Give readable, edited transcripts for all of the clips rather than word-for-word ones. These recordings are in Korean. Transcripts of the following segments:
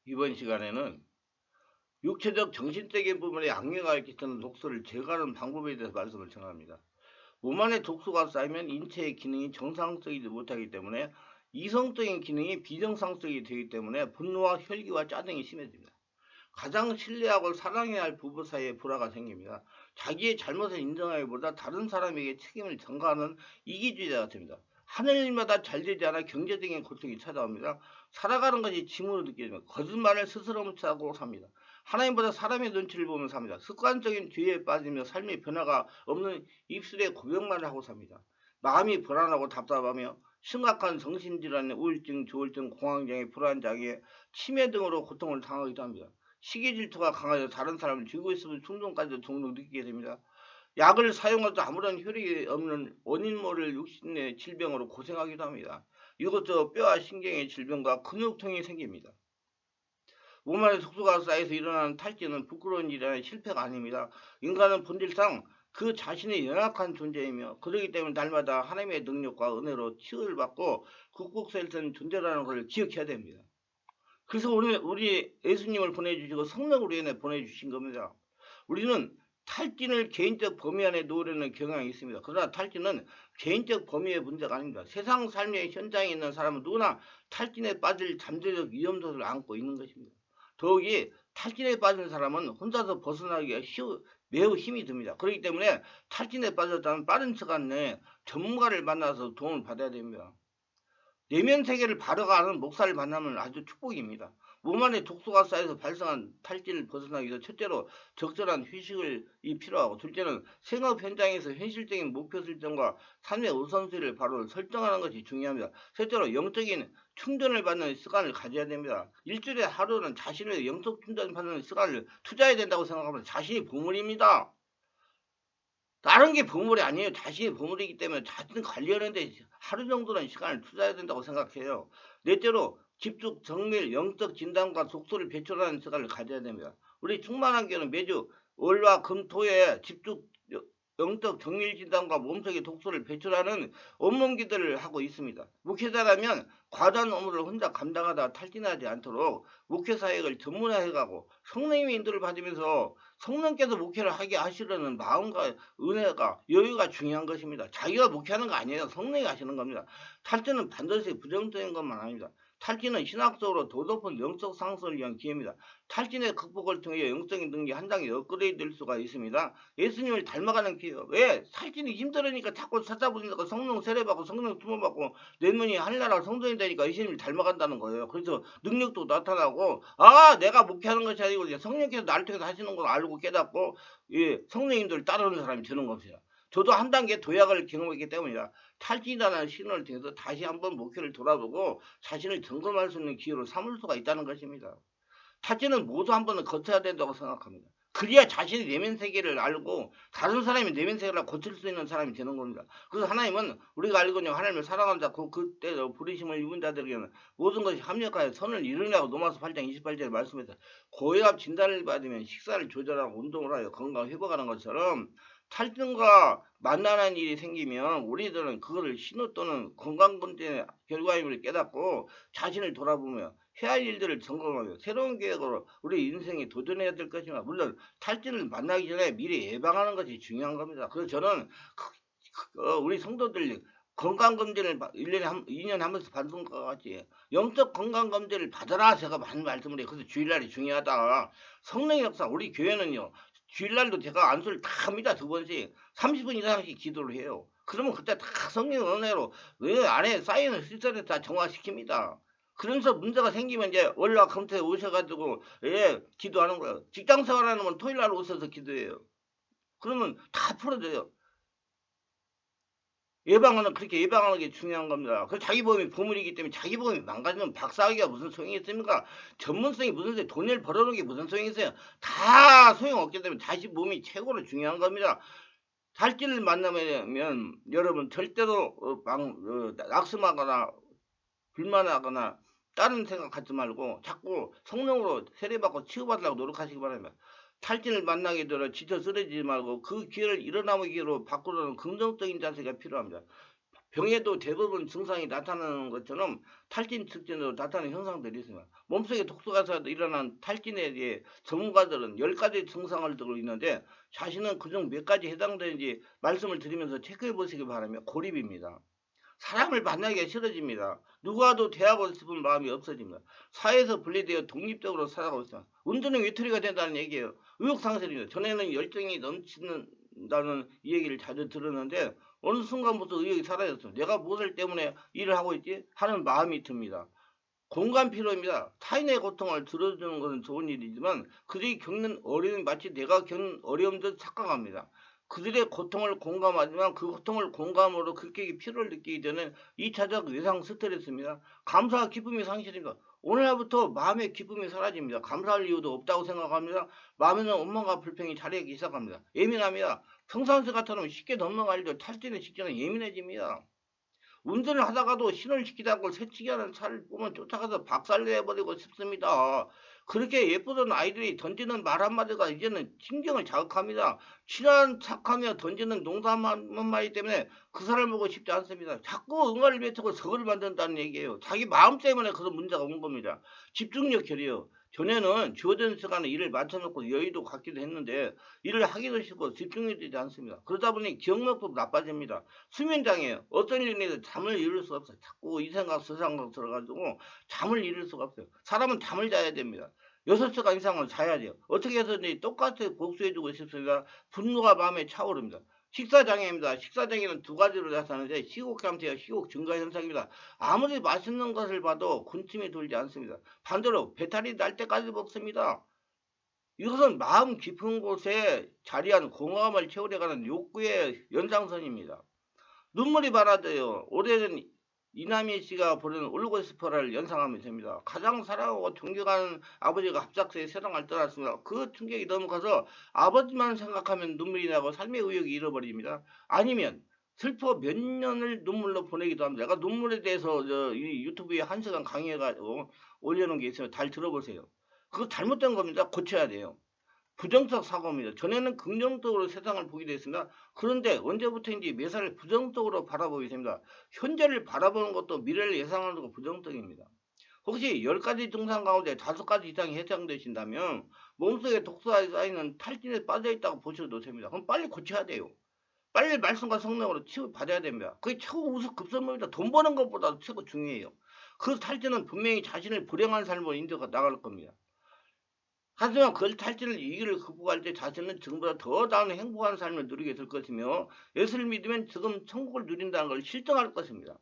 이번 시간에는 육체적 정신적인 부분에 악영향을 끼치는 독소를 제거하는 방법에 대해서 말씀을 전합니다. 몸 안에 독소가 쌓이면 인체의 기능이 정상적이지 못하기 때문에 이성적인 기능이 비정상적이 되기 때문에 분노와 혈기와 짜증이 심해집니다. 가장 신뢰하고 사랑해야 할 부부 사이에 불화가 생깁니다. 자기의 잘못을 인정하기보다 다른 사람에게 책임을 전가하는 이기주의자가 됩니다. 하는 일마다 잘 되지 않아 경제적인 고통이 찾아옵니다. 살아가는 것이 짐으로 느껴집니다. 거짓말을 스스로 훔쳐하고 삽니다. 하나님보다 사람의 눈치를 보며 삽니다. 습관적인 뒤에 빠지며 삶의 변화가 없는 입술에 고백만 하고 삽니다. 마음이 불안하고 답답하며 심각한 정신질환, 우울증, 조울증, 공황장애, 불안장애, 치매 등으로 고통을 당하기도 합니다. 시기 질투가 강하여 다른 사람을 죽이고 있으면 충동까지도 종종 느끼게 됩니다. 약을 사용해도 아무런 효력이 없는 원인 모를 육신의 질병으로 고생하기도 합니다. 이것도 뼈와 신경의 질병과 근육통이 생깁니다. 몸 안에 독소가 쌓여서 일어나는 탈진은 부끄러운 일이나 실패가 아닙니다. 인간은 본질상 그 자신이 연약한 존재이며 그러기 때문에 날마다 하나님의 능력과 은혜로 치유를 받고 극복할 수 있는 존재라는 것을 기억해야 됩니다. 그래서 오늘 우리 예수님을 보내주시고 성령으로 인해 보내주신 겁니다. 우리는 탈진을 개인적 범위 안에 놓으려는 경향이 있습니다. 그러나 탈진은 개인적 범위의 문제가 아닙니다. 세상 삶의 현장에 있는 사람은 누구나 탈진에 빠질 잠재적 위험도를 안고 있는 것입니다. 더욱이 탈진에 빠진 사람은 혼자서 벗어나기가 매우 힘이 듭니다. 그렇기 때문에 탈진에 빠졌다면 빠른 시간 내에 전문가를 만나서 도움을 받아야 됩니다. 내면 세계를 바로가는 목사를 만나면 아주 축복입니다. 몸 안에 독소가 쌓여서 발생한 탈진을 벗어나기 위해서 첫째로 적절한 휴식이 필요하고, 둘째는 생업 현장에서 현실적인 목표 설정과 삶의 우선순위를 바로 설정하는 것이 중요합니다. 셋째로 영적인 충전을 받는 시간을 가져야 됩니다. 일주일에 하루는 자신의 영적 충전 받는 시간을 투자해야 된다고 생각합니다. 자신이 보물입니다. 다른 게 보물이 아니에요. 자신이 보물이기 때문에 자신 관리하는데 하루 정도는 시간을 투자해야 된다고 생각해요. 넷째로 집중, 정밀, 영적 진단과 독소를 배출하는 시간을 가져야 됩니다. 우리 충만한 교회는 매주 월화 금 토에 집중, 영적 정밀 진단과 몸속의 독소를 배출하는 업무기들을 하고 있습니다. 목회자라면 과도한 업무를 혼자 감당하다 탈진하지 않도록 목회 사역을 전문화해가고 성령님의 인도를 받으면서 성령께서 목회를 하게 하시려는 마음과 은혜가 여유가 중요한 것입니다. 자기가 목회하는 거 아니에요. 성령이 하시는 겁니다. 탈진은 반드시 부정적인 것만 아닙니다. 탈진은 신학적으로 더 높은 영적 상승을 위한 기회입니다. 탈진의 극복을 통해 영적인 능력이 한 단계 업그레이드 될 수가 있습니다. 예수님을 닮아가는 기회. 왜? 탈진이 힘들으니까 자꾸 찾아보니까 성령 세례받고 성령 투모받고 내면이 하늘나라 성전이 되니까 예수님을 닮아간다는 거예요. 그래서 능력도 나타나고, 내가 목회하는 것이 아니고 성령께서 나를 통해서 하시는 걸 알고 깨닫고, 성령님들 따르는 사람이 되는 겁니다. 저도 한 단계 도약을 경험했기 때문이다. 탈진이라는 신호를 통해서 다시 한번 목표를 돌아보고 자신을 점검할 수 있는 기회로 삼을 수가 있다는 것입니다. 탈진은 모두 한 번은 거쳐야 된다고 생각합니다. 그래야 자신의 내면 세계를 알고 다른 사람의 내면 세계를 고칠 수 있는 사람이 되는 겁니다. 그래서 하나님은 우리가 알거든요. 하나님을 사랑하는 자, 그때 부르심을 입은 자들에게는 모든 것이 합력하여 선을 이루냐고 로마서 8장 28절에 말씀했다. 고혈압 진단을 받으면 식사를 조절하고 운동을 하여 건강 회복하는 것처럼 탈진과 만나는 일이 생기면 우리들은 그거를 신호 또는 건강검진의 결과임을 깨닫고 자신을 돌아보며 해야 할 일들을 점검하며 새로운 계획으로 우리 인생에 도전해야 될 것이나, 물론 탈진을 만나기 전에 미리 예방하는 것이 중요한 겁니다. 그래서 저는 우리 성도들 건강검진을 1년에 2년에 한 번씩 받는 것 같이 영적 건강검진을 받아라 제가 많은 말씀을 해요. 그래서 주일날이 중요하다. 성령의 역사, 우리 교회는요 주일날도 제가 안수를 다 합니다. 2번씩 30분 이상씩 기도를 해요. 그러면 그때 다 성령 은혜로 안에 쌓이는 시설을 다 정화시킵니다. 그러면서 문제가 생기면 이제 월화 금토에 오셔가지고 기도하는 거예요. 직장 생활하는 건 토요일날 오셔서 기도해요. 그러면 다 풀어져요. 예방하는, 그렇게 예방하는 게 중요한 겁니다. 그 자기 보험이 보물이기 때문에 자기 보험이 망가지면 박사하기가 무슨 소용이 있습니까? 전문성이 무슨 소용, 돈을 벌어놓은 게 무슨 소용이 있어요? 다 소용없기 때문에 자기 몸이 최고로 중요한 겁니다. 탈진을 만나면 여러분 절대로 낙심하거나 불만하거나 다른 생각하지 말고 자꾸 성령으로 세례받고 치유받으려고 노력하시기 바랍니다. 탈진을 만나게 되어 지쳐 쓰러지지 말고 그 기회를 일어남의 기회로 바꾸려는 긍정적인 자세가 필요합니다. 병에도 대부분 증상이 나타나는 것처럼 탈진 측진으로 나타나는 현상들이 있습니다. 몸속에 독소가 쌓여서 일어난 탈진에 대해 전문가들은 10가지 증상을 들고 있는데 자신은 그중 몇 가지 해당되는지 말씀을 드리면서 체크해 보시기 바라며 고립입니다. 사람을 만나기가 싫어집니다. 누구와도 대하고 싶은 마음이 없어집니다. 사회에서 분리되어 독립적으로 살아가고 있습니다. 운전은 외톨이가 된다는 얘기예요. 의욕상실입니다. 전에는 열정이 넘치는다는 이 얘기를 자주 들었는데 어느 순간부터 의욕이 사라졌어요. 내가 무엇을 때문에 일을 하고 있지? 하는 마음이 듭니다. 공감 필요입니다. 타인의 고통을 들어주는 것은 좋은 일이지만 그들이 겪는 어려움이 마치 내가 겪는 어려움도 착각합니다. 그들의 고통을 공감하지만 그 고통을 공감으로 극격의 필요를 느끼기 전에 2차적 외상 스트레스입니다. 감사와 기쁨이 상실입니다. 오늘부터 마음의 기쁨이 사라집니다. 감사할 이유도 없다고 생각합니다. 마음에는 원망과 불평이 자리하기 시작합니다. 예민합니다. 평상시 같으면 쉽게 넘어갈 일도 탈진의 직전에 예민해집니다. 운전을 하다가도 신호를 지키지 않고 새치기 하는 차를 보면 쫓아가서 박살내버리고 싶습니다. 그렇게 예쁘던 아이들이 던지는 말 한마디가 이제는 신경을 자극합니다. 친한 척하며 던지는 농담 한마디 때문에 그 사람을 보고 싶지 않습니다. 자꾸 응아를 뱉고 석을 만든다는 얘기예요. 자기 마음 때문에 그런 문제가 온 겁니다. 집중력 결이요. 전에는 주어진 시간에 일을 맞춰놓고 여유도 갖기도 했는데 일을 하기도 싫고 집중이 되지 않습니다. 그러다 보니 기억력도 나빠집니다. 수면장애예요. 어떤 일이든 잠을 이룰 수가 없어요. 자꾸 이 생각 저 생각 들어가지고 잠을 이룰 수가 없어요. 사람은 잠을 자야 됩니다. 6시간 이상은 자야 돼요. 어떻게 해서든지 똑같이 복수해주고 싶습니다. 분노가 마음에 차오릅니다. 식사장애입니다. 식사장애는 두 가지로 나타나는데 식욕 감퇴와 식욕 증가 현상입니다. 아무리 맛있는 것을 봐도 군침이 돌지 않습니다. 반대로 배탈이 날 때까지 먹습니다. 이것은 마음 깊은 곳에 자리한 공허함을 채우려가는 욕구의 연장선입니다. 눈물이 많아져요. 올해는 이남희 씨가 부르는 울고 싶어를 연상하면 됩니다. 가장 사랑하고 존경하는 아버지가 갑작스레 세상을 떠났습니다. 그 충격이 너무 커서 아버지만 생각하면 눈물이 나고 삶의 의욕이 잃어버립니다. 아니면 슬퍼 몇 년을 눈물로 보내기도 합니다. 내가 눈물에 대해서 이 유튜브에 1시간 강의해가지고 올려놓은 게 있어요. 잘 들어보세요. 그거 잘못된 겁니다. 고쳐야 돼요. 부정적 사고입니다. 전에는 긍정적으로 세상을 보게 됐습니다. 그런데 언제부터인지 매사를 부정적으로 바라보게 됩니다. 현재를 바라보는 것도 미래를 예상하는 것도 부정적입니다. 혹시 10가지 증상 가운데 5가지 이상이 해당되신다면 몸속에 독소가 쌓이는 탈진에 빠져있다고 보셔도 됩니다. 그럼 빨리 고쳐야 돼요. 빨리 말씀과 성령으로 치유받아야 됩니다. 그게 최고 우수 급선무입니다. 돈 버는 것보다 최고 중요해요. 그 탈진은 분명히 자신을 불행한 삶으로 인도가 나갈 겁니다. 하지만 그 탈진을 위기를 극복할 때 자신은 지금보다 더 나은 행복한 삶을 누리게 될 것이며 예수를 믿으면 지금 천국을 누린다는 걸 실증할 것입니다.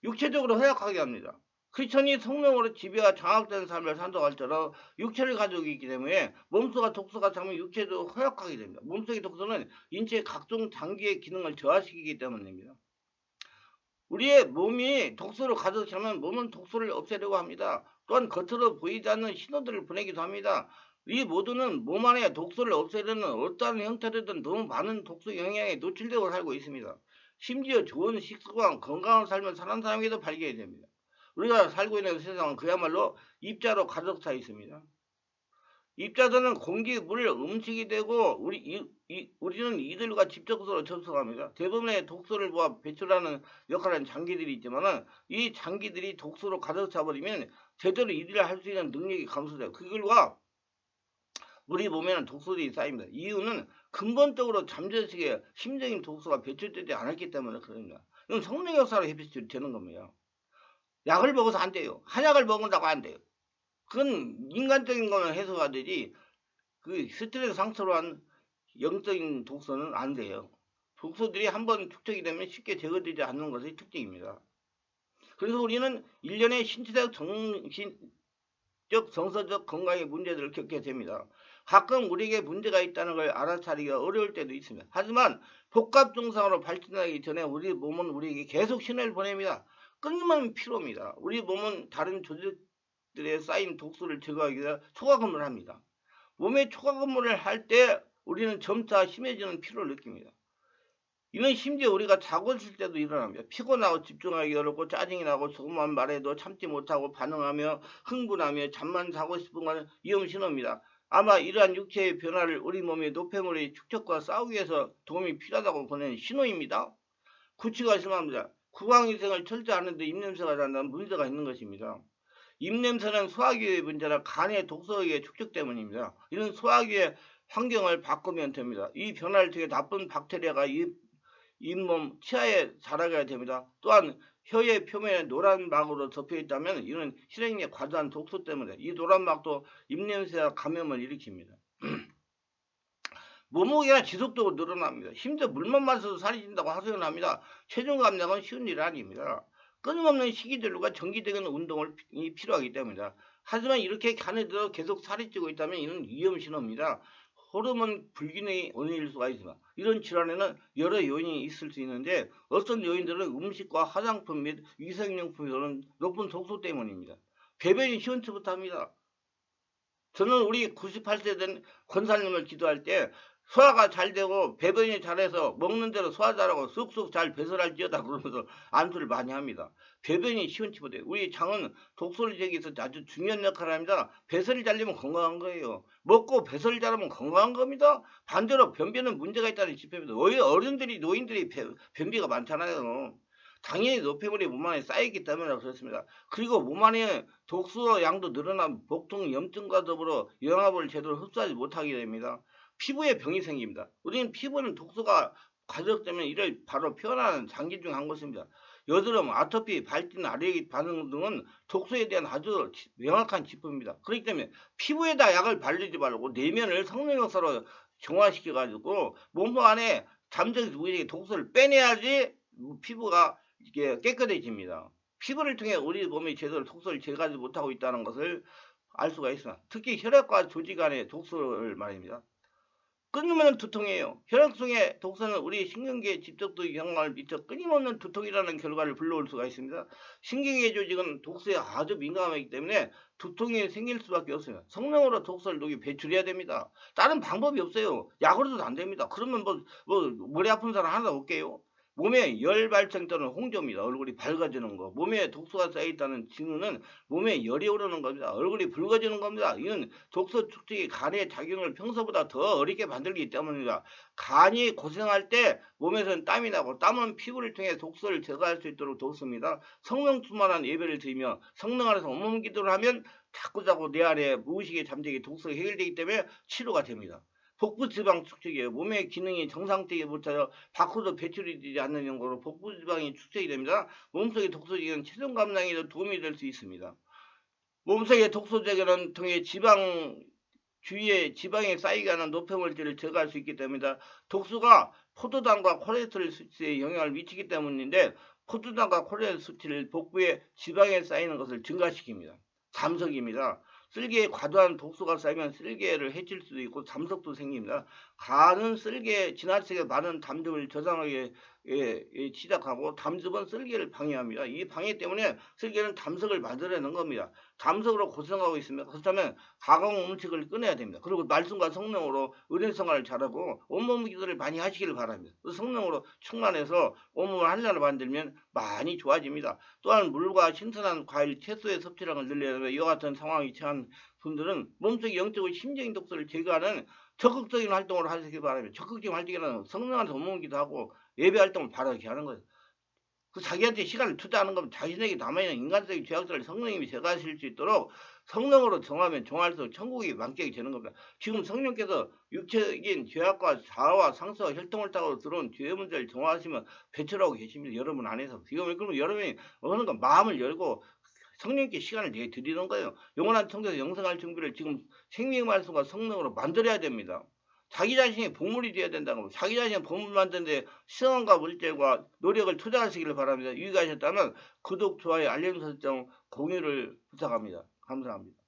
육체적으로 허약하게 합니다. 크리스천이 성령으로 지배와 장악된 삶을 산다고 할지라도 육체를 가지고 있기 때문에 몸속과 독소가 잡으면 육체도 허약하게 됩니다. 몸속의 독소는 인체의 각종 장기의 기능을 저하시키기 때문입니다. 우리의 몸이 독소를 가득 차면 몸은 독소를 없애려고 합니다. 또한 겉으로 보이지 않는 신호들을 보내기도 합니다. 이 모두는 몸 안에 독소를 없애려는 어떠한 형태로든 너무 많은 독소 영향에 노출되고 살고 있습니다. 심지어 좋은 식습관, 건강한 삶을 사는 사람에게도 발견이 됩니다. 우리가 살고 있는 세상은 그야말로 입자로 가득 차 있습니다. 입자들은 공기, 물, 음식이 되고 우리는 이들과 직접적으로 접촉합니다. 대부분의 독소를 모아 배출하는 역할은 장기들이 있지만 이 장기들이 독소로 가득 차버리면 제대로 일을 할 수 있는 능력이 감소돼요. 그 결과 우리 몸에는 독소들이 쌓입니다. 이유는 근본적으로 잠재식의 심적인 독소가 배출되지 않았기 때문에 그럽니다. 이건 성령 역사로 해결이 되는 겁니다. 약을 먹어서 안 돼요. 한약을 먹는다고 안 돼요. 그건 인간적인 거는 해소가 되지 그 스트레스 상처로 한 영적인 독소는 안 돼요. 독소들이 한번 축적이 되면 쉽게 제거되지 않는 것이 특징입니다. 그래서 우리는 일련의 신체적 정신적 정서적 건강의 문제들을 겪게 됩니다. 가끔 우리에게 문제가 있다는 걸 알아차리기가 어려울 때도 있습니다. 하지만 복합 증상으로 발전하기 전에 우리 몸은 우리에게 계속 신호를 보냅니다. 끊임없는 피로입니다. 우리 몸은 다른 조직들에 쌓인 독소를 제거하기 위해 초과 근무를 합니다. 몸에 초과 근무를 할 때 우리는 점차 심해지는 피로를 느낍니다. 이는 심지어 우리가 자고 있을 때도 일어납니다. 피곤하고 집중하기 어렵고 짜증이 나고 조금만 말해도 참지 못하고 반응하며 흥분하며 잠만 자고 싶은 것은 위험 신호입니다. 아마 이러한 육체의 변화를 우리 몸의 노폐물의 축적과 싸우기 위해서 도움이 필요하다고 보는 신호입니다. 구취가 심합니다. 구강위생을 철저하는데 입냄새가 난다는 문제가 있는 것입니다. 입냄새는 소화기의 문제나 간의 독소의 축적 때문입니다. 이런 소화기의 환경을 바꾸면 됩니다. 이 변화를 통해 나쁜 박테리아가 잇몸, 치아에 자라게 됩니다. 또한 혀의 표면에 노란 막으로 덮여 있다면 이는 실행의 과도한 독소 때문에 이 노란 막도 입냄새와 감염을 일으킵니다. 몸무게가 지속적으로 늘어납니다. 심지어 물만 마셔도 살이 찐다고 하소연합니다. 체중 감량은 쉬운 일 아닙니다. 끊임없는 식이들과 정기적인 운동이 필요하기 때문이다. 하지만 이렇게 간에 들어 계속 살이 찌고 있다면 이는 위험 신호입니다. 호르몬 불균형의 원인일 수가 있습니다. 이런 질환에는 여러 요인이 있을 수 있는데 어떤 요인들은 음식과 화장품 및 위생용품에서는 높은 독소 때문입니다. 배변이 시원치부터 합니다. 저는 우리 98세 된 권사님을 기도할 때 소화가 잘 되고 배변이 잘해서 먹는 대로 소화 잘하고 쑥쑥 잘 배설할지어다 그러면서 안수를 많이 합니다. 배변이 시원치 못해요. 우리 장은 독소를 제기해서 아주 중요한 역할을 합니다. 배설이 잘 되면 건강한 거예요. 먹고 배설이 잘하면 건강한 겁니다. 반대로 변비는 문제가 있다는 지표입니다. 어른들이 노인들이 변비가 많잖아요. 당연히 노폐물이 몸 안에 쌓이기 때문에 그렇습니다. 그리고 몸 안에 독소 양도 늘어나면 복통, 염증과 더불어 영양분을 제대로 흡수하지 못하게 됩니다. 피부에 병이 생깁니다. 우리는 피부는 독소가 가득되면 이를 바로 표현하는 장기 중 한 것입니다. 여드름, 아토피, 발진, 알레르기 반응 등은 독소에 대한 아주 명확한 지표입니다. 그렇기 때문에 피부에다 약을 바르지 말고 내면을 성능역사로 정화시켜가지고 몸 안에 잠재적 무의식의 독소를 빼내야지 피부가 이게 깨끗해집니다. 피부를 통해 우리 몸이 제대로 독소를 제거하지 못하고 있다는 것을 알 수가 있습니다. 특히 혈액과 조직 안의 독소를 말입니다. 끊임없는 두통이에요. 혈액 속의 독소는 우리 신경계에 직접적 영향을 미쳐 끊임없는 두통이라는 결과를 불러올 수가 있습니다. 신경계 조직은 독소에 아주 민감하기 때문에 두통이 생길 수밖에 없습니다. 성능으로 독소를 녹이 배출해야 됩니다. 다른 방법이 없어요. 약으로도 안 됩니다. 그러면 머리 아픈 사람 하나 없게요. 몸에 열 발생 또는 홍조입니다. 얼굴이 밝아지는 거. 몸에 독소가 쌓여있다는 징후는 몸에 열이 오르는 겁니다. 얼굴이 붉어지는 겁니다. 이는 독소 축적이 간의 작용을 평소보다 더 어렵게 만들기 때문입니다. 간이 고생할 때 몸에서는 땀이 나고 땀은 피부를 통해 독소를 제거할 수 있도록 돕습니다. 성령 충만한 예배를 드리며 성령 안에서 온몸 기도를 하면 자꾸자꾸 내 안에 무의식에 잠재기 독소가 해결되기 때문에 치료가 됩니다. 복부지방 축적이에요. 몸의 기능이 정상되게 못하여 밖으로 배출이 되지 않는 연고로 복부지방이 축적이 됩니다. 몸속의 독소 제거는 체중 감량에도 도움이 될 수 있습니다. 몸속의 독소 제거는 통해 지방 주위에 지방에 쌓이게 하는 노폐물질을 제거할 수 있기 때문이다. 독소가 포도당과 콜레스테롤 수치에 영향을 미치기 때문인데 포도당과 콜레스테롤 수치를 복부에 지방에 쌓이는 것을 증가시킵니다. 잠석입니다. 쓸개에 과도한 독소가 쌓이면 쓸개를 해칠 수도 있고 잠석도 생깁니다. 간은 쓸개에 지나치게 많은 담즙을 저장하게 시작하고 담즙은 쓸개를 방해합니다. 이 방해 때문에 쓸개는 담석을 만들어내는 겁니다. 담석으로 고생하고 있습니다. 그렇다면 가공 음식을 끊어야 됩니다. 그리고 말씀과 성령으로 은혜생활을 잘하고 온몸 기도를 많이 하시기를 바랍니다. 그 성령으로 충만해서 온몸을 한량을 만들면 많이 좋아집니다. 또한 물과 신선한 과일, 채소의 섭취량을 늘려야 하며 이와 같은 상황이 처한 분들은 몸속의 영적인 심적인 독소를 제거하는 적극적인 활동을 하시기 바랍니다. 적극적인 활동이라는 성령한테 온몸기도 하고 예배 활동을 바로 이렇게 하는 거예요. 그 자기한테 시간을 투자하는 겁니다. 자신에게 남아있는 인간적인 죄악들을 성령님이 제거하실 수 있도록 성령으로 정하면 정할수록 천국이 만끽이 되는 겁니다. 지금 성령께서 육체적인 죄악과 자아와 상처와 혈통을 타고 들어온 죄 문제를 정화하시면 배출하고 계십니다. 여러분 안에서. 지금 그러면 여러분이 어느 건 마음을 열고 성령께 시간을 내 드리는 거예요. 영원한 천국에서 영생할 준비를 지금 생명의 말씀과 성령으로 만들어야 됩니다. 자기 자신이 보물이 되어야 된다고. 자기 자신이 보물 만드는데 시간과 물질과 노력을 투자하시기를 바랍니다. 유익하셨다면 구독, 좋아요, 알림 설정, 공유를 부탁합니다. 감사합니다.